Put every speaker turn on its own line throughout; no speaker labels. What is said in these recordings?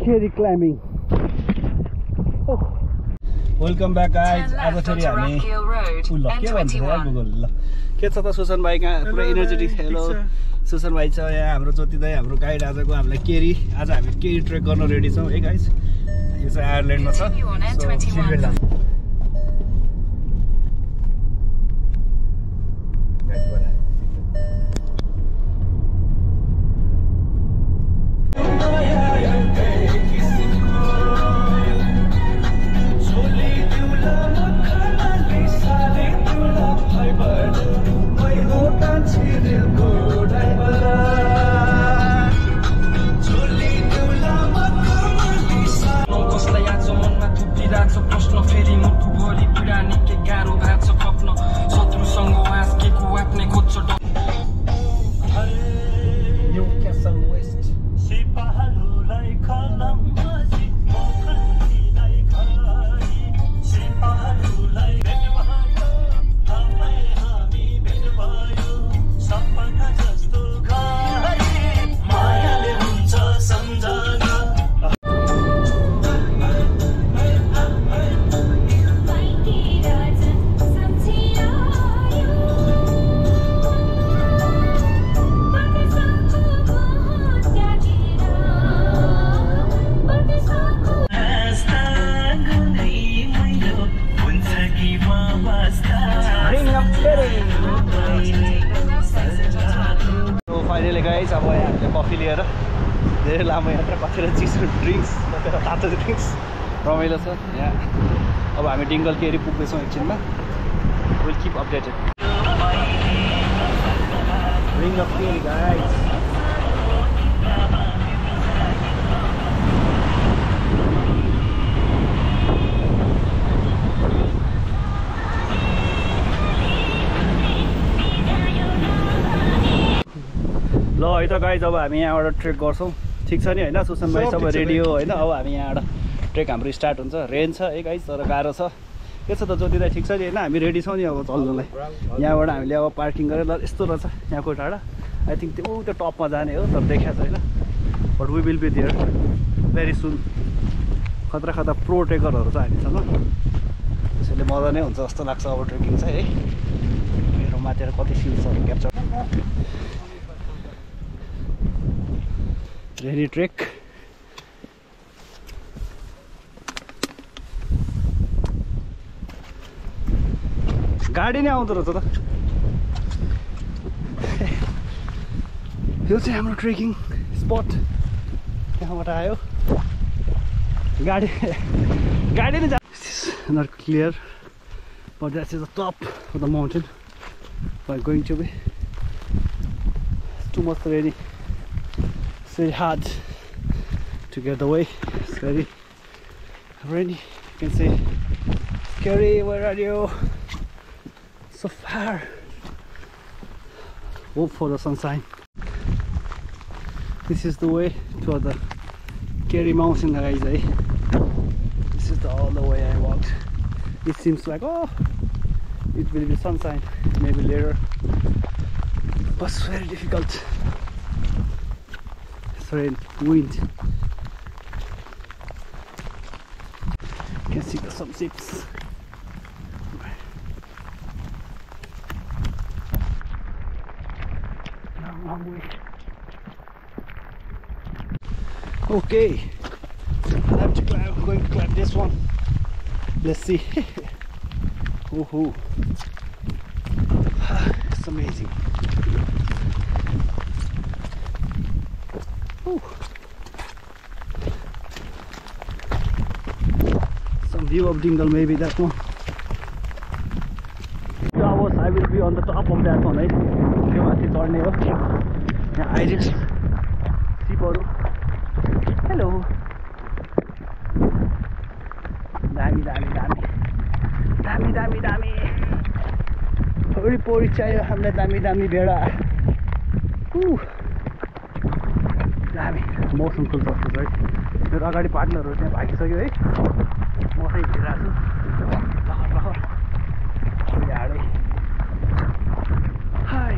Kerry climbing. Welcome back guys. आज फेरि हामी ल के भन्छ यार गुगल ल के छ त सुसन भाइ कहाँ पुरा एनर्जेटिक हेलो सुसन भाइ छ यहाँ हाम्रो ज्योति दाइ हाम्रो गाइड आजको हामीलाई केरी आज हामी केरी ट्रेक गर्न रेडी छौं है गाइस यो चाहिँ आयरल्यान्डमा छ गाइस अब यहाँ हामीले कफी लिएर धेरै लामो यात्रा कतिवटा चिसो ड्रिङ्क्स कतिवटा तातो ड्रिङ्क्स रमाइलो छ यहाँ अब हामी डिङ्गल केरी पुग्दैछौँ एकछिनमा will keep updated ring of Kerry guys ल है त गाइज अब हामी यहाँबाट ट्रेक गर्छौँ ठिक छ नि होइन सुसन भाइ सब रेडी हो होइन अब हामी यहाँबाट ट्रेक हाम्रो स्टार्ट हुन्छ रेन छ है गाइज तर गाह्रो छ के छ त ज्योति दाइ ठिक छ नि होइन हामी रेडी छौँ नि अब चल्नुलाई यहाँबाट हामीले अब पार्किङ गरेर ल यस्तो रहेछ यहाँको टाढा आई थिङ्क त्यो टपमा जाने हो तर देखाएको छैन but we will be there very soon खतरा खतरा प्रो ट्रेकरहरू छ हामीसँग त्यसैले मजा नै हुन्छ जस्तो लाग्छ अब ट्रेकिङ चाहिँ है मेरो माथि कति सिल्सहरू क्याप्चर रेनी ट्रेक गाडी नै आउँदो रहेछ त यो चाहिँ हाम्रो ट्रेकिङ स्पट त्यहाँबाट आयो गाडी नै not clear but that is the top of the mountain we're going to be too much rainy. It's very hard to get away. It's very rainy. You can say, Kerry, where are you? So far. Hope for the sunshine. This is the way to the Kerry mountain, guys. This is all the way I walked. It seems like it will be sunshine maybe later, but it's very difficult. Rain, wind. You can see some ships. Long way. Okay, I have to climb. I'm going to climb this one. Let's see. Woohoo! It's amazing. Some view of Dingle, maybe that one. 2 hours I will be on the top of that one, right? Yeah, I just see Boru. Hello. Dami. Pori चाहियो हामीलाई दामी भेडा दामी मौसम फुल सक्छ है मेरो अगाडि पार्टनरहरू त्यहाँ भागिसक्यो है म चाहिँ हिँडिरहेको छु लहर हाई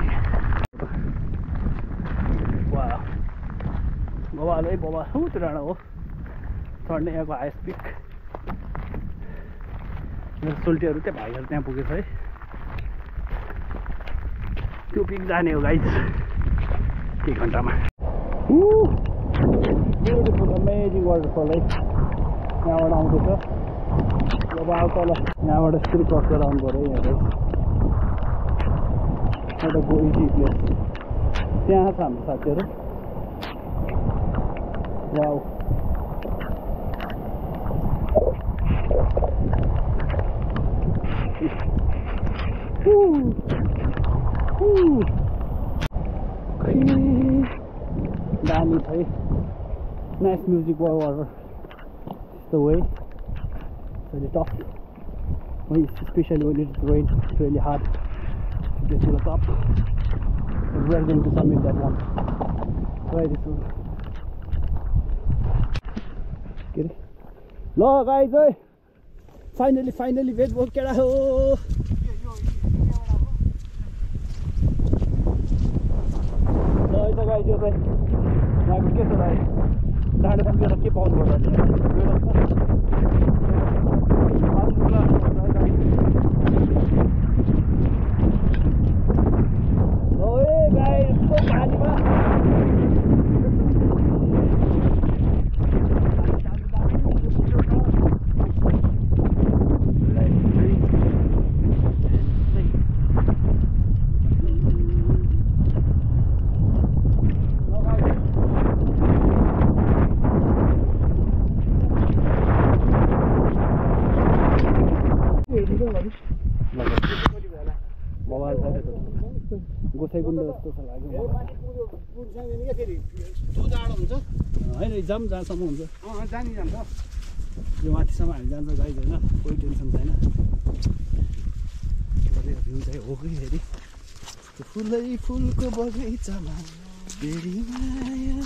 वाह बवाल है बवाल हो त्यो डाँडा हो चढ्ने यहाँको हाइएस्ट पिक मेरो सोल्टीहरू त्यहाँ भाइहरू त्यहाँ पुगेछ है त्यो पिक जाने हो गाइस केही घन्टामा ब्युटिफुल अमेजिङ वाटरफल है यहाँबाट आउँदैछ अब आउ तल यहाँबाट यसरी क्रस गरेर आउनु पऱ्यो यहाँ एउटा गो इजी प्लेस त्यहाँ छ हाम्रो साथीहरू वाउ दामी छ है nice music water the way it's really tough especially when it's rain it's really hard to get to the top but we're going to summit that one very soon get it lo guys hey finally wait wo keda ho lo ita guys yo चाहिँ यहाँको के छ भाइ डाँडो पुगेर के पाउनु पर्छ गोसाइकुण्ड जस्तो छ लाग्यो होइन जाम जहाँसम्म हुन्छ यो माथिसम्म हामी जान्छ गाइज होइन कोही टेन्सन छैन भ्यू चाहिँ हो कि फेरि फुलै फुलको बगैँचामा फेरि माया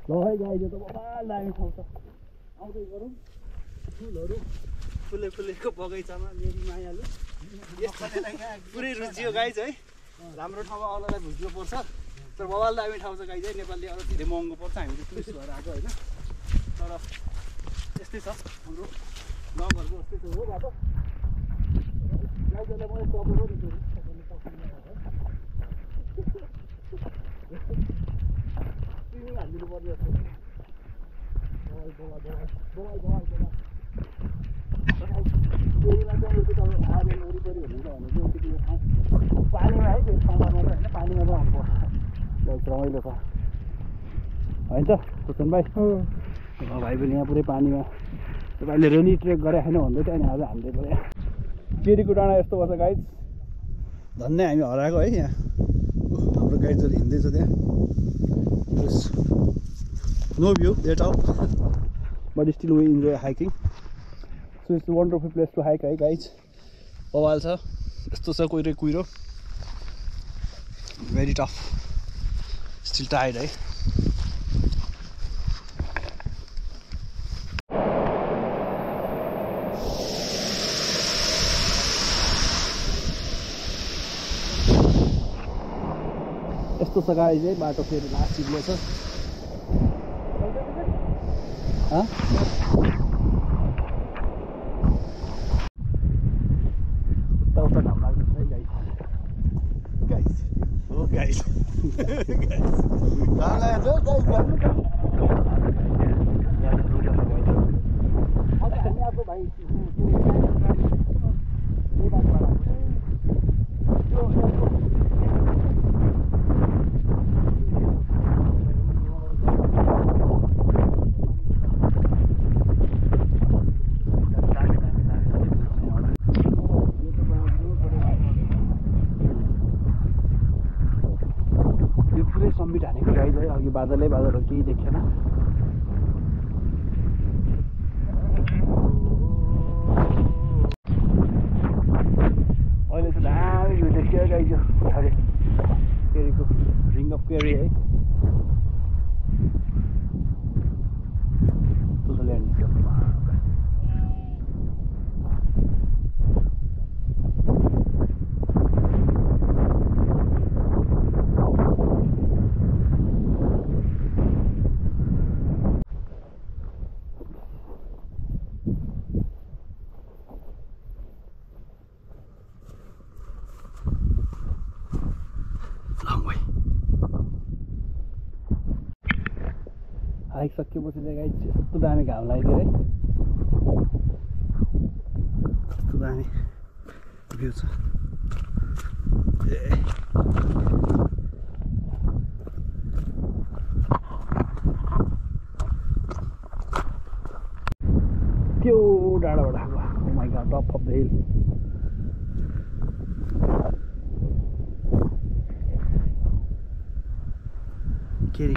ल है गाइज त बबाल दामी ठाउँ छ आउँदै गरौँ फुलहरू फुलेको बगैँचामा मेरी मायालु पुरै रुचि हो गाइज है राम्रो ठाउँमा आउनलाई बुझ्नु पर्छ तर बबाल दामी ठाउँ छ गाइज है नेपालले अरू धेरै महँगो पर्छ हामी चाहिँ टुरिस्ट भएर आएको होइन तर यस्तै छ हाम्रो गाउँघरको यस्तै छ हो बाटो गाइजहरूलाई मैले टपेको स्विमिङ हालिदिनु पर्ने जस्तो पानीमा है त्यो ठाउँमा मात्र होइन पानीमा चाहिँ आउनुपर्छ रमाइलो छ होइन त सुसन भाइ भाइ पनि यहाँ पुरै पानीमा तपाईँले रेनी ट्रेक गरे छैन भन्दै थियो अनि आज हामीले गऱ्यो केरीको डाँडा यस्तो पर्छ गाइड धन्य हामी हराएको है यहाँ हाम्रो गाइडहरू हिँड्दैछ त्यहाँ no view that all but still we enjoy hiking so it's a wonderful place to hike right guys bawal cha yesto cha kuiro very tough still tired hai yesto cha guys hai bato feri last sigle cha Huh? Guys. Oh guys. Summit हानेको guys है अघि बादलै बादल केही देखेन अहिले चाहिँ दामी view देखियो गाइज केरीको रिङ अफ केरी है आइसकेपछि चाहिँ गाइस यस्तो दामी घाम लाग्यो है, कस्तो दामी भ्यू छ। त्यो डाँडाबाट आएको, oh my God, top of the hill. Keri.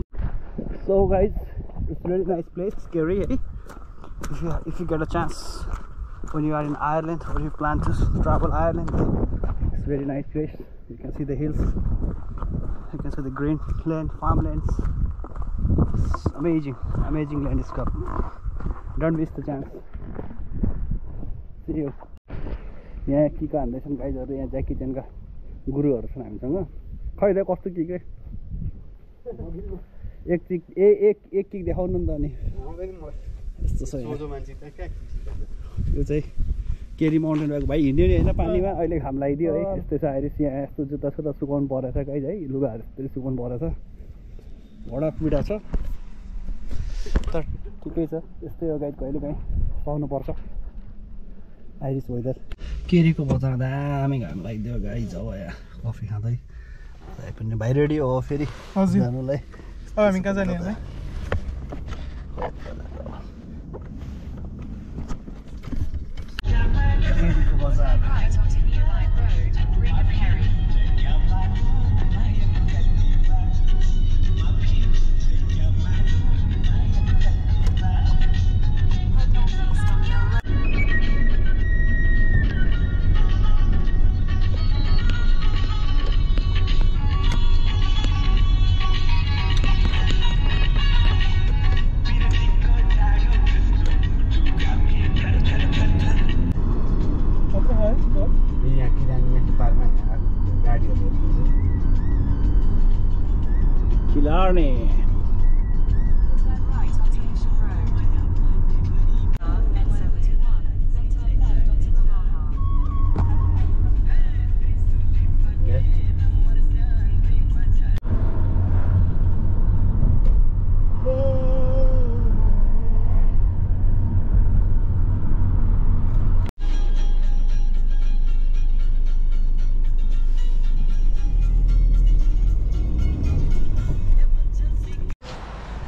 So guys, it's a really nice place, Keri. Eh? If you get a chance when you are in Ireland or you plan to travel Ireland, it's a very nice place. You can see the hills, you can see the green land, farmlands. It's amazing landscape. Don't miss the chance. See you. यहाँ के का हान्दैछन् गाइजहरु, यहाँ ज्याकी चेनका गुरुहरु छन् हामीसँग। खै दाइ कस्तो के एक किक देखाउनु नि त। अनि यस्तो छ यो चाहिँ केरी माउन्टेन बाइक भाइ हिँड्यो नि होइन पानीमा, अहिले घाम लगाइदियो है। यस्तै छ आइरिस, यहाँ यस्तो जुत्ता सुत्ता सुकाउनु परेछ गाइज है, लुगाहरू यस्तै सुकाउनु परेछ, घोडा पिडा छ तर ठिकै छ। यस्तै हो गाइज, कहिले काहीँ पाउनुपर्छ आइरिस वेदर। केरीको बजार दामी घाम लगाइदियो गाइज, अब यहाँ कफी खाँदै पनि भाइ रेडी हो फेरि जानुलाई।
अब हामी कहाँ जाने होला?
केरीको बजार। Killarney.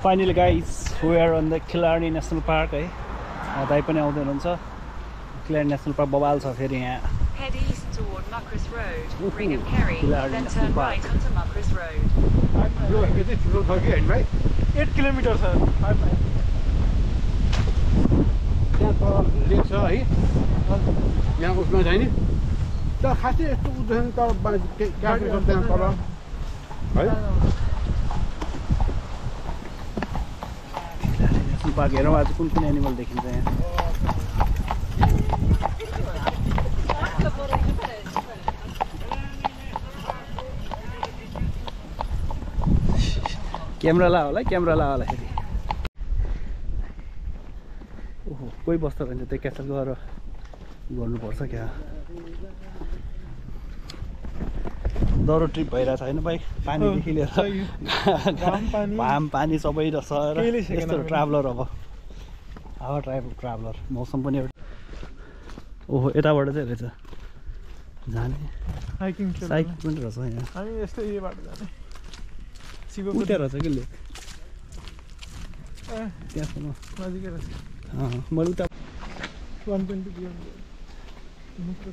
Finally guys, we are on the Killarney National Park है। दाइ पनि आउँदै हुनुहुन्छ। Killarney National Park बवाल छ फेरि यहाँ।
Head east toward Muckross Road, Brigham Kerry,
Killarney
then
National
turn
Park.
right onto Muckross Road.
8 kilometre छ।
यहाँ तल लेक छ है, यहाँ उसमा छैन तर खासै यस्तो उद्देश्य तर क्याटेगोरी त्यहाँ तल है।
पार्क हेरौँ आज कुन कुन एनिमल देखिन्छ यहाँ। क्यामेरा ला होला फेरि। ओहो कोही बस्दा भने त्यो क्याप्चर गरेर गर्नुपर्छ क्या। डरो ट्रिप भइरहेछ होइन बाइक, पानीदेखि लिएर घाम पानी सबै रहेछ। यस्तो ट्राभलर अब हावा ट्राभलर मौसम पनि एउटा। ओहो यताबाट चाहिँ रहेछ जाने
हाइकिङ
साइकल पनि रहेछ यहाँ।
हामी यस्तै यो बाटो जाने।
उता रहेछ कि लेक त्यहाँसम्म
नजिकै रहेछ।
मैले उता
120 किलोमिटर।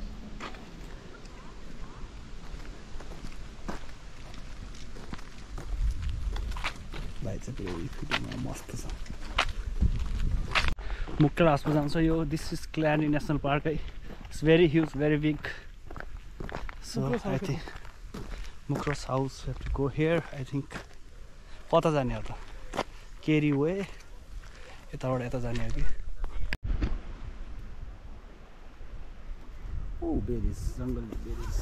भाइ चाहिँ पुरै फिटिङमा मस्त छ। मुक्टर हाउसमा जान्छ यो। This is Killarney national park है। It's very huge, very big. So I think Muckross house have to go here. I think कता जाने हो त? केरी वे यताबाट यता जाने हो कि? ओ बेरिज, जङ्गली बेरिज।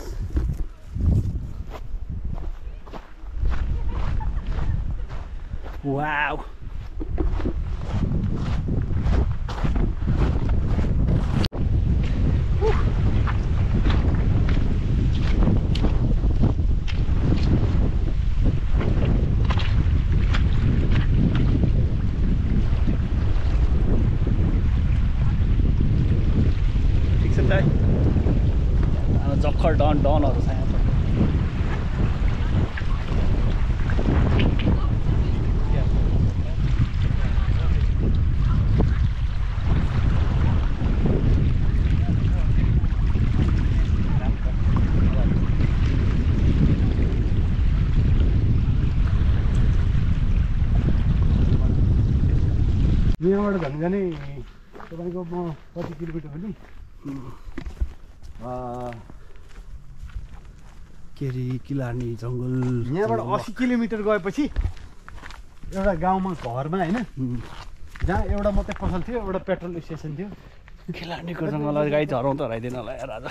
वाउ जक्खर डनहरू छ यहाँ त
यहाँबाट झन्झनै तपाईँको म कति किलोमिटर हो नि
केरी किलानी जङ्गल
यहाँबाट 80 किलोमिटर गएपछि एउटा गाउँमा घरमा होइन जहाँ एउटा मात्रै पसल थियो एउटा पेट्रोल स्टेसन थियो
किलानीको जङ्गललाई गाई झराउँ त हराइदिन होला यार आज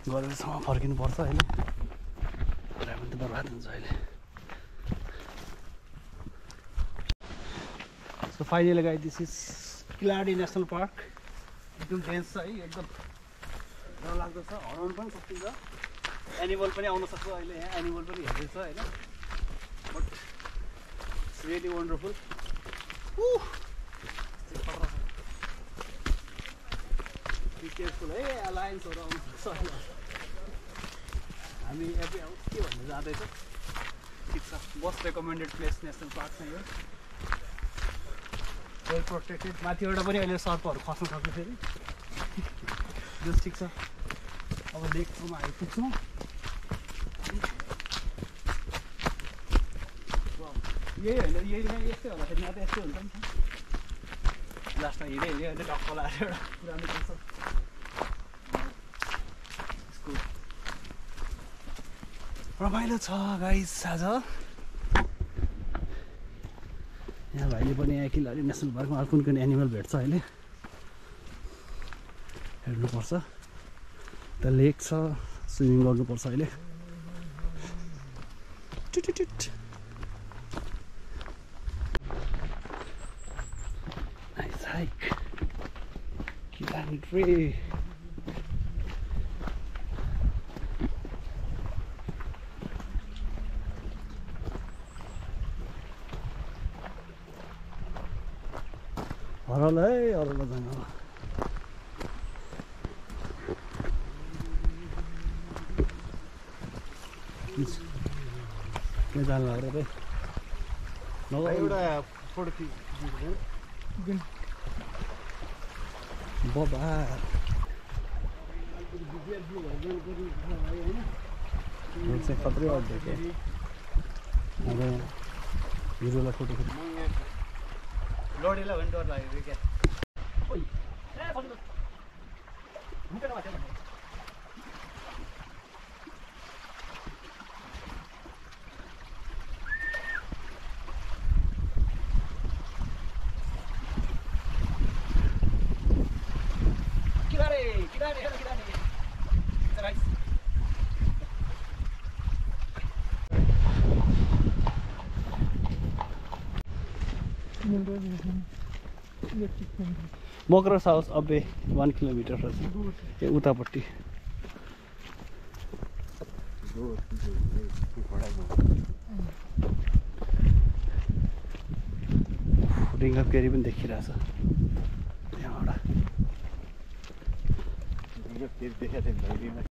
गरेरसम्म फर्किनुपर्छ होइन हरायो भने त बर्बाद हुन्छ अहिले सो फाइनली गाई दिस इज किलाडी नेसनल पार्क एकदम डेन्स छ है एकदम डरलाग्दो छ हराउनु पनि सकिन्छ एनिमल पनि आउन सक्छ अहिले यहाँ एनिमल पनि हेर्दैछ होइन but it's really wonderful be careful है लायन्सहरू आउनु सक्छ हामी एभ्री हाउस के भन्नु जाँदैछ ठिक छ most recommended place national park चाहिँ यो वेल प्रोटेक्टेड माथिबाट पनि अहिले सर्पहरू खस्न सक्छ फेरि जस ठिक छ अब लेकमा आइपुग्छौँ यही होइन यही यस्तै होला फेरि यहाँ त यस्तै हुन्छ नि लास्टमा हिँड्यो अहिले डक्क लगाएर एउटा पुरानो पर्छ स्कुल रमाइलो छ गाइस आज यहाँ भाइले पनि यहाँ किलाडी नेसनल पार्कमा कुन कुन एनिमल भेट्छ अहिले हेर्नुपर्छ त लेक छ स्विमिङ गर्नुपर्छ अहिले नाइस हाइक किलाडी ट्री हरल है अरल जङ्गल के जानु लाग्यो रे
एउटा फोटो
बाबा चाहिँ खत्रै अड्यो क्या अब हिरोलाई फोटो खिच्नु
लडेला भने डर लाग्यो क्या
मकर हाउस अबे 1 किलोमिटर रहेछ ए उतापट्टि रिङ अफ केरी पनि देखिरहेछ त्यहाँबाट
देखाएको थियो